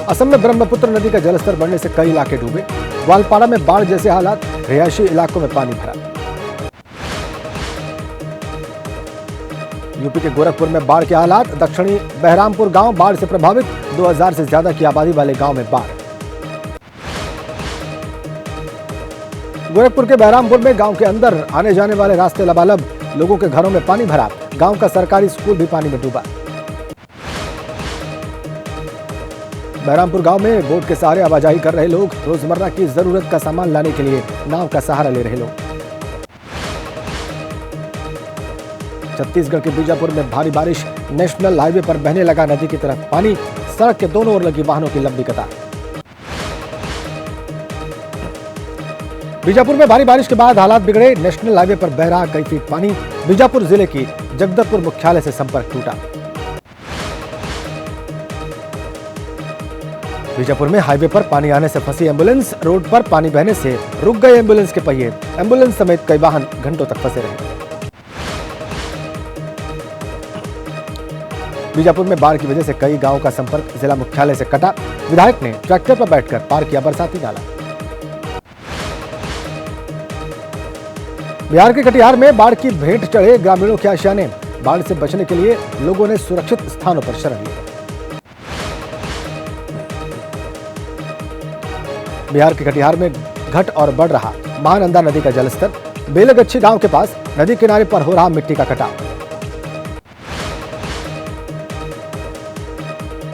असम में ब्रह्मपुत्र नदी का जलस्तर बढ़ने से कई इलाके डूबे। ग्वालपाड़ा में बाढ़ जैसे हालात, रिहायशी इलाकों में पानी भरा। यूपी के गोरखपुर में बाढ़ के हालात, दक्षिणी बहरामपुर गांव बाढ़ से प्रभावित, 2000 से ज्यादा की आबादी वाले गांव में बाढ़। गोरखपुर के बहरामपुर में गांव के अंदर आने जाने वाले रास्ते लबालब, लोगों के घरों में पानी भरा। गांव का सरकारी स्कूल भी पानी में डूबा। बहरामपुर गांव में बोट के सहारे आवाजाही कर रहे लोग, रोजमर्रा की जरूरत का सामान लाने के लिए नाव का सहारा ले रहे लोग। छत्तीसगढ़ के बीजापुर में भारी बारिश, नेशनल हाईवे पर बहने लगा नदी की तरफ पानी, सड़क के दोनों ओर लगी वाहनों की लंबी कतार। बीजापुर में भारी बारिश के बाद हालात बिगड़े, नेशनल हाईवे पर बह रहा कई फीट पानी। बीजापुर जिले की जगदलपुर मुख्यालय से संपर्क टूटा। बीजापुर में हाईवे पर पानी आने से फंसी एम्बुलेंस, रोड पर पानी बहने से रुक गए एम्बुलेंस के पहिए। एम्बुलेंस समेत कई वाहन घंटों तक फंसे रहे। बीजापुर में बाढ़ की वजह से कई गांवों का संपर्क जिला मुख्यालय से कटा। विधायक ने ट्रैक्टर पर बैठकर पार किया बरसाती नाला। बिहार के कटिहार में बाढ़ की भेंट चढ़े ग्रामीणों के आशियाने। बाढ़ से बचने के लिए लोगों ने सुरक्षित स्थानों पर शरण ली। बिहार के कटिहार में घट और बढ़ रहा महानंदा नदी का जलस्तर। बेलगच्छी गांव के पास नदी किनारे पर हो रहा मिट्टी का कटाव।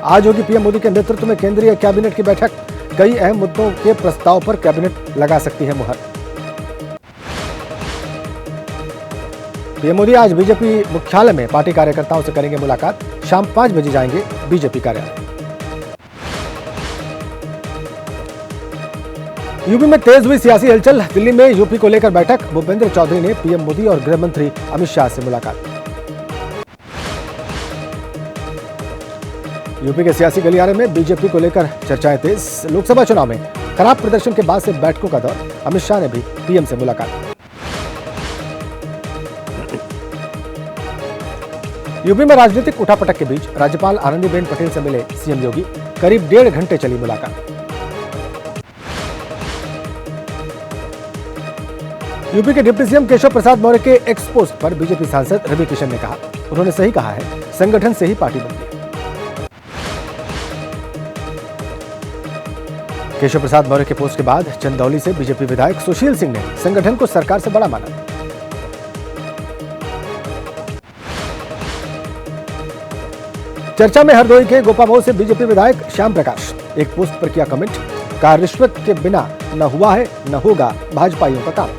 आज होगी पीएम मोदी के नेतृत्व में केंद्रीय कैबिनेट की बैठक। कई अहम मुद्दों के प्रस्ताव पर कैबिनेट लगा सकती है मुहर। पीएम मोदी आज बीजेपी मुख्यालय में पार्टी कार्यकर्ताओं से करेंगे मुलाकात। शाम 5 बजे जाएंगे बीजेपी कार्यालय। यूपी में तेज हुई सियासी हलचल। दिल्ली में यूपी को लेकर बैठक। भूपेंद्र चौधरी ने पीएम मोदी और गृह मंत्री अमित शाह से मुलाकात। यूपी के सियासी गलियारे में बीजेपी को लेकर चर्चाएं तेज। लोकसभा चुनाव में खराब प्रदर्शन के बाद से बैठकों का दौर। अमित शाह ने भी पीएम से मुलाकात। यूपी में राजनीतिक उठापटक के बीच राज्यपाल आनंदीबेन पटेल से मिले सीएम योगी। करीब 1.5 घंटे चली मुलाकात। यूपी के डिप्टी सीएम केशव प्रसाद मौर्य के एक्स पोस्ट पर बीजेपी सांसद रवि किशन ने कहा, उन्होंने सही कहा है, संगठन से ही पार्टी बनती है। केशव प्रसाद मौर्य के पोस्ट के बाद चंदौली से बीजेपी विधायक सुशील सिंह ने संगठन को सरकार से बड़ा माना। चर्चा में हरदोई के गोपामऊ से बीजेपी विधायक श्याम प्रकाश एक पोस्ट पर किया कमेंट, कहा रिश्वत के बिना न हुआ है न होगा भाजपाइयों का काम।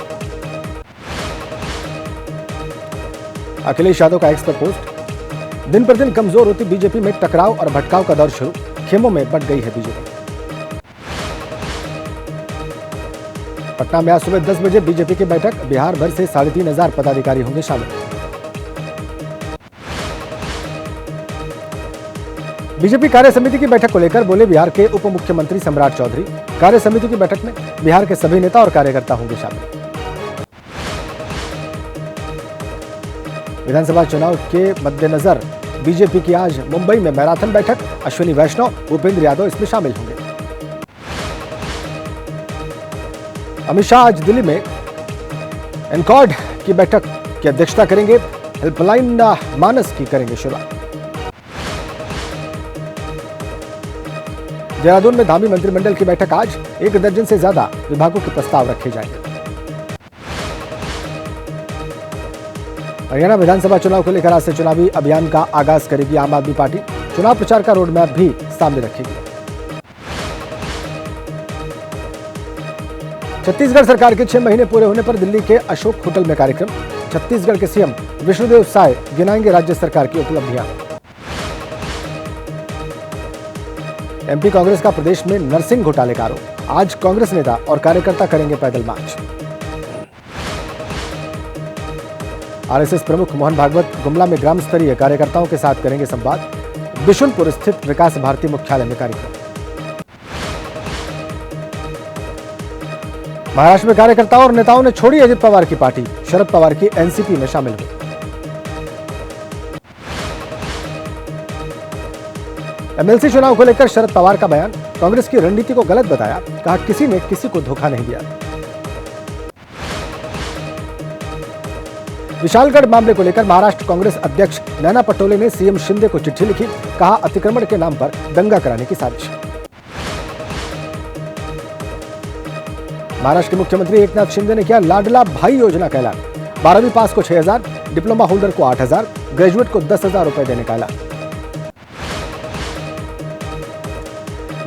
अखिलेश यादव का एक्स पर पोस्ट, दिन पर दिन कमजोर होती बीजेपी में टकराव और भटकाव का दौर शुरू। खेमों में बंट गई है बीजेपी। पटना में आज सुबह 10 बजे बीजेपी की बैठक। बिहार भर से 3500 पदाधिकारी होंगे शामिल। बीजेपी कार्य समिति की बैठक को लेकर बोले बिहार के उप मुख्यमंत्री सम्राट चौधरी। कार्य समिति की बैठक में बिहार के सभी नेता और कार्यकर्ता होंगे शामिल। विधानसभा चुनाव के मद्देनजर बीजेपी की आज मुंबई में मैराथन बैठक। अश्विनी वैष्णव, भूपेंद्र यादव इसमें शामिल होंगे। अमित शाह आज दिल्ली में एनकॉर्ड की बैठक की अध्यक्षता करेंगे। हेल्पलाइन मानस की करेंगे शुरुआत। देहरादून में धामी मंत्रिमंडल की बैठक आज। 1 दर्जन से ज्यादा विभागों के प्रस्ताव रखे जाएंगे। हरियाणा विधानसभा चुनाव को लेकर आज से चुनावी अभियान का आगाज करेगी आम आदमी पार्टी। चुनाव प्रचार का रोड मैप भी सामने रखेगी। छत्तीसगढ़ सरकार के 6 महीने पूरे होने पर दिल्ली के अशोक होटल में कार्यक्रम। छत्तीसगढ़ के सीएम विष्णुदेव साय गिनाएंगे राज्य सरकार की उपलब्धियां। एमपी कांग्रेस का प्रदेश में नर्सिंग घोटाले का आरोप। आज कांग्रेस नेता और कार्यकर्ता करेंगे पैदल मार्च। आरएसएस प्रमुख मोहन भागवत गुमला में ग्राम स्तरीय कार्यकर्ताओं के साथ करेंगे संवाद। बिशुनपुर स्थित विकास भारती मुख्यालय में कार्यक्रम। महाराष्ट्र में कार्यकर्ताओं और नेताओं ने छोड़ी अजित पवार की पार्टी। शरद पवार की एनसीपी में शामिल हुए। एमएलसी चुनाव को लेकर शरद पवार का बयान। कांग्रेस की रणनीति को गलत बताया, कहा किसी ने किसी को धोखा नहीं दिया। विशालगढ़ मामले को लेकर महाराष्ट्र कांग्रेस अध्यक्ष नाना पटोले ने सीएम शिंदे को चिट्ठी लिखी, कहा अतिक्रमण के नाम पर दंगा कराने की साजिश। महाराष्ट्र के मुख्यमंत्री एकनाथ शिंदे ने किया लाडला भाई योजना का ऐलान, 12वीं पास को 6,000, डिप्लोमा होल्डर को 8,000, ग्रेजुएट को 10,000 रुपए देने का ऐलान।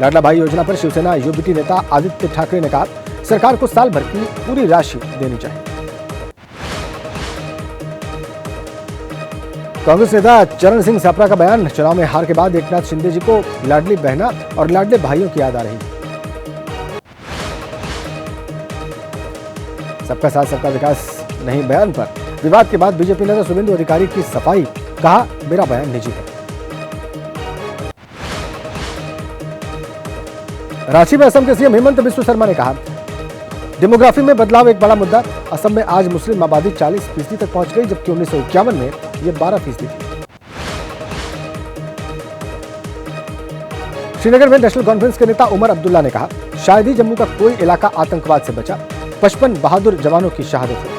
लाडला भाई योजना पर शिवसेना यूबीटी नेता आदित्य ठाकरे ने कहा सरकार को साल भर की पूरी राशि देनी चाहिए। कांग्रेस नेता चरण सिंह सप्रा का बयान, चुनाव में हार के बाद एकनाथ शिंदे जी को लाडली बहना और लाडले भाइयों की याद आ रही है। सबका साथ सबका विकास नहीं बयान पर विवाद के बाद बीजेपी नेता शुभेंदु अधिकारी की सफाई, कहा मेरा बयान निजी है। रांची में असम के सीएम हेमंत बिस्व शर्मा ने कहा डेमोग्राफी में बदलाव एक बड़ा मुद्दा, असम में आज मुस्लिम आबादी 40% तक पहुंच गई, जबकि 1951 में यह 12% थी। श्रीनगर में नेशनल कॉन्फ्रेंस के नेता उमर अब्दुल्ला ने कहा शायद ही जम्मू का कोई इलाका आतंकवाद से बचा, 55 बहादुर जवानों की शहादत हुई।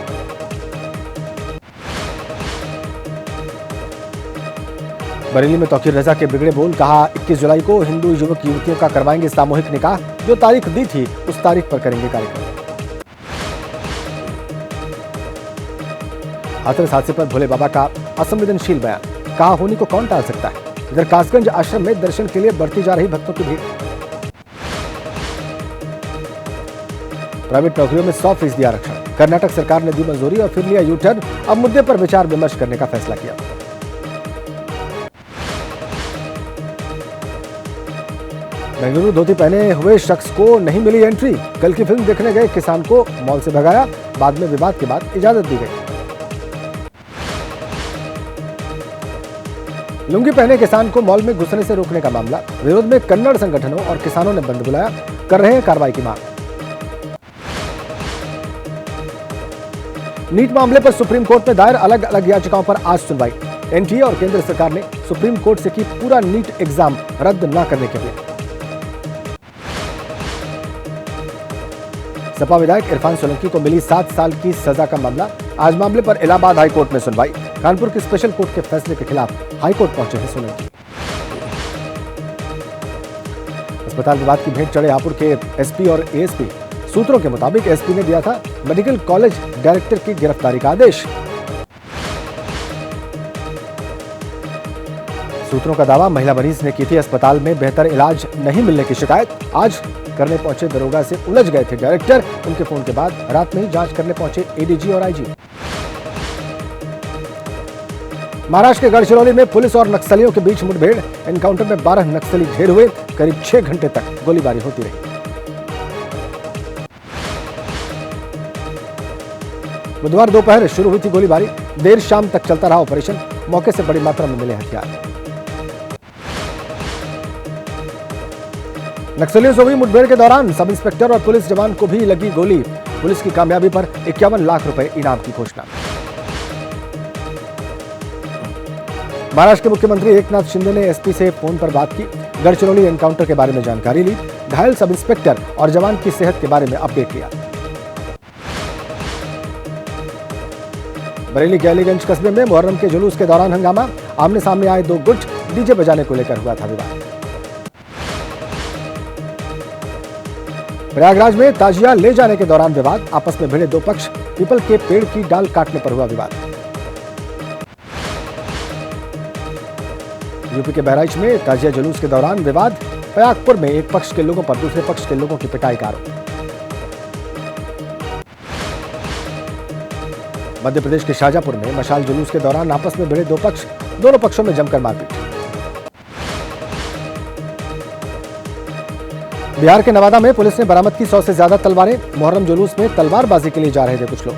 बरेली में तौकीर रजा के बिगड़े बोल, कहा 21 जुलाई को हिंदू युवक युवतियों का करवाएंगे सामूहिक निकाह, जो तारीख दी थी उस तारीख पर करेंगे कार्यक्रम। हाथरस हादसे पर भोले बाबा का असंवेदनशील बयान, कहा होनी को कौन टाल सकता है। इधर कासगंज आश्रम में दर्शन के लिए बढ़ती जा रही भक्तों की भीड़। प्राइवेट नौकरियों में 100% आरक्षण, कर्नाटक सरकार ने दी मंजूरी और फिर लिया यू-टर्न, अब मुद्दे पर विचार विमर्श करने का फैसला किया। बेंगलुरु धोती पहने हुए शख्स को नहीं मिली एंट्री, कल की फिल्म देखने गए किसान को मॉल से भगाया, बाद में विवाद के बाद इजाजत दी गई। लुंगी पहने किसान को मॉल में घुसने से रोकने का मामला, विरोध में कन्नड़ संगठनों और किसानों ने बंद बुलाया, कर रहे हैं कार्रवाई की मांग। नीट मामले पर सुप्रीम कोर्ट में दायर अलग अलग याचिकाओं पर आज सुनवाई, एनटीए और केंद्र सरकार ने सुप्रीम कोर्ट से की पूरा नीट एग्जाम रद्द न करने के लिए। सपा विधायक इरफान सोलंकी को मिली 7 साल की सजा का मामला, आज मामले पर इलाहाबाद हाईकोर्ट में सुनवाई, कानपुर की स्पेशल कोर्ट के फैसले के खिलाफ हाईकोर्ट पहुंचे हैं सोलंकी। अस्पताल विवाद की भेंट चढ़े हापुड़ के एसपी और एएसपी, सूत्रों के मुताबिक एसपी ने दिया था मेडिकल कॉलेज डायरेक्टर की गिरफ्तारी का आदेश। सूत्रों का दावा, महिला मरीज ने की थी अस्पताल में बेहतर इलाज नहीं मिलने की शिकायत, आज करने पहुंचे दरोगा से उलझ गए थे डायरेक्टर, उनके फोन के बाद रात में ही जांच करने पहुंचे एडीजी और आईजी। महाराष्ट्र के गढ़चिरौली में पुलिस और नक्सलियों के बीच मुठभेड़, एनकाउंटर में 12 नक्सली ढेर हुए, करीब 6 घंटे तक गोलीबारी होती रही। बुधवार दोपहर शुरू हुई थी गोलीबारी, देर शाम तक चलता रहा ऑपरेशन, मौके से बड़ी मात्रा में मिले हथियार। नक्सलियों से हुई मुठभेड़ के दौरान सब इंस्पेक्टर और पुलिस जवान को भी लगी गोली, पुलिस की कामयाबी पर 51 लाख रुपए इनाम की घोषणा। महाराष्ट्र के मुख्यमंत्री एकनाथ शिंदे ने एसपी से फोन पर बात की, गढ़चिरौली एनकाउंटर के बारे में जानकारी ली, घायल सब इंस्पेक्टर और जवान की सेहत के बारे में अपडेट लिया। बरेली के अलीगंज कस्बे में मुहर्रम के जुलूस के दौरान हंगामा, आमने सामने आए 2 गुट, डीजे बजाने को लेकर हुआ था विवाद। प्रयागराज में ताजिया ले जाने के दौरान विवाद, आपस में भिड़े 2 पक्ष, पीपल के पेड़ की डाल काटने पर हुआ विवाद। यूपी के बहराइच में ताजिया जुलूस के दौरान विवाद, प्रयागपुर में एक पक्ष के लोगों पर दूसरे पक्ष के लोगों की पिटाई का आरोप। मध्य प्रदेश के शाजापुर में मशाल जुलूस के दौरान आपस में भिड़े 2 पक्ष, दोनों पक्षों में जमकर मारपीट। बिहार के नवादा में पुलिस ने बरामद की 100 से ज्यादा तलवारें, मुहर्रम जुलूस में तलवारबाजी के लिए जा रहे थे कुछ लोग।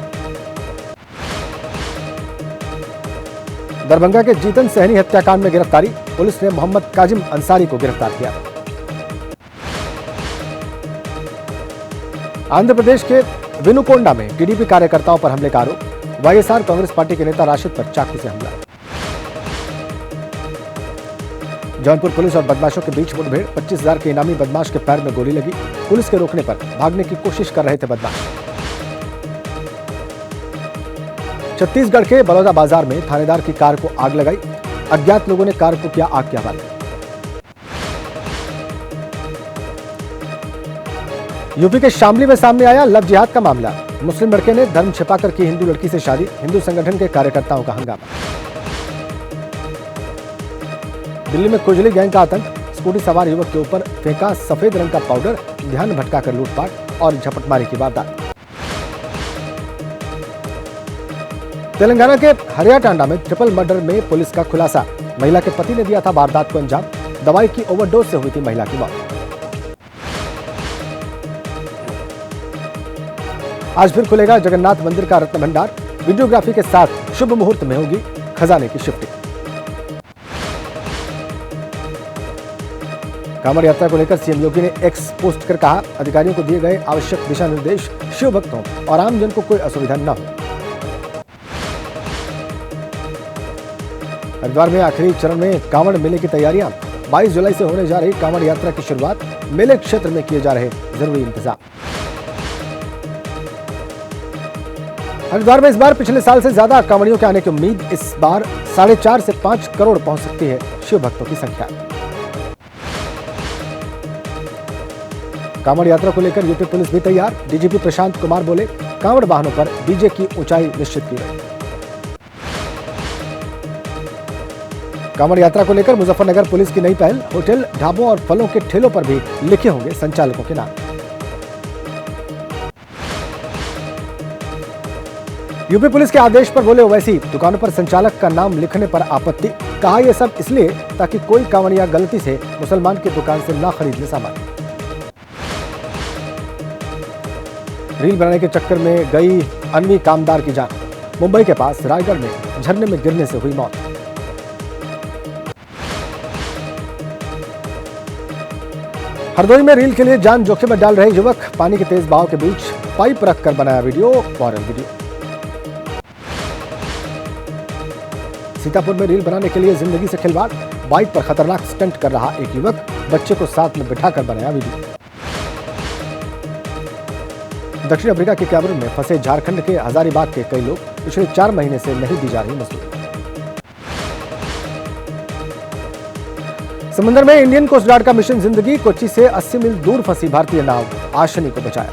दरभंगा के जीतन सहनी हत्याकांड में गिरफ्तारी, पुलिस ने मोहम्मद काजिम अंसारी को गिरफ्तार किया। आंध्र प्रदेश के विनुकोंडा में टीडीपी कार्यकर्ताओं पर हमले का आरोप, वाईएसआर कांग्रेस पार्टी के नेता राशिद पर चाकू से हमला। जौनपुर पुलिस और बदमाशों के बीच मुठभेड़, 25,000 के इनामी बदमाश के पैर में गोली लगी। पुलिस के रोकने पर भागने की कोशिश कर रहे थे बदमाश। छत्तीसगढ़ के बलौदा बाजार में थानेदार की कार को आग लगाई। अज्ञात लोगों ने कार को किया आग के हवाले। यूपी के शामली में सामने आया लव जिहाद का मामला। मुस्लिम लड़के ने धर्म छिपाकर की हिंदू लड़की से शादी। हिंदू संगठन के कार्यकर्ताओं का हंगामा। दिल्ली में खुजली गैंग का आतंक। स्कूटी सवार युवक के ऊपर फेंका सफेद रंग का पाउडर, ध्यान भटकाकर लूटपाट और झपटमारी की वारदात। तेलंगाना के हरियाटांडा में ट्रिपल मर्डर में पुलिस का खुलासा। महिला के पति ने दिया था वारदात को अंजाम। दवाई की ओवरडोज से हुई थी महिला की मौत। आज फिर खुलेगा जगन्नाथ मंदिर का रत्न भंडार। वीडियोग्राफी के साथ शुभ मुहूर्त में होगी खजाने की शिफ्टिंग। कांवड़ यात्रा को लेकर सीएम योगी ने एक्स पोस्ट कर कहा, अधिकारियों को दिए गए आवश्यक दिशा निर्देश, शिव भक्तों और आमजन को कोई असुविधा न हो। हरिद्वार में आखिरी चरण में कांवड़ मेले की तैयारियां। 22 जुलाई से होने जा रही कांवड़ यात्रा की शुरुआत। मेले क्षेत्र में किए जा रहे जरूरी इंतजाम। हरिद्वार में इस बार पिछले साल से ज्यादा कांवड़ियों के आने की उम्मीद। इस बार 4.5 से 5 करोड़ पहुंच सकती है शिव भक्तों की संख्या। कांवड़ यात्रा को लेकर यूपी पुलिस भी तैयार। डीजीपी प्रशांत कुमार बोले, कांवड़ वाहनों पर डीजे की ऊंचाई निश्चित की गई। कांवड़ यात्रा को लेकर मुजफ्फरनगर पुलिस की नई पहल। होटल, ढाबों और फलों के ठेलों पर भी लिखे होंगे संचालकों के नाम। यूपी पुलिस के आदेश पर बोले ओवैसी, दुकानों पर संचालक का नाम लिखने पर आपत्ति। कहा यह सब इसलिए ताकि कोई कांवड़िया गलती से मुसलमान की दुकान से ना खरीद ले सामान। रील बनाने के चक्कर में गई अनवी कामदार की जान। मुंबई के पास रायगढ़ में झरने में गिरने से हुई मौत। हरदोई में रील के लिए जान जोखिम में डाल रहे युवक। पानी के तेज बहाव के बीच पाइप रखकर बनाया वीडियो, वायरल वीडियो। सीतापुर में रील बनाने के लिए जिंदगी से खिलवाड़। बाइक पर खतरनाक स्टंट कर रहा एक युवक, बच्चे को साथ में बिठाकर बनाया वीडियो। दक्षिण अफ्रीका के कैमरून में फंसे झारखंड के हजारीबाग के कई लोग। पिछले 4 महीने से नहीं दी जा रही मजदूरी। समंदर में इंडियन कोस्ट गार्ड का मिशन जिंदगी। कोच्चि से 80 मील दूर फंसी भारतीय नाव आशनी को बचाया।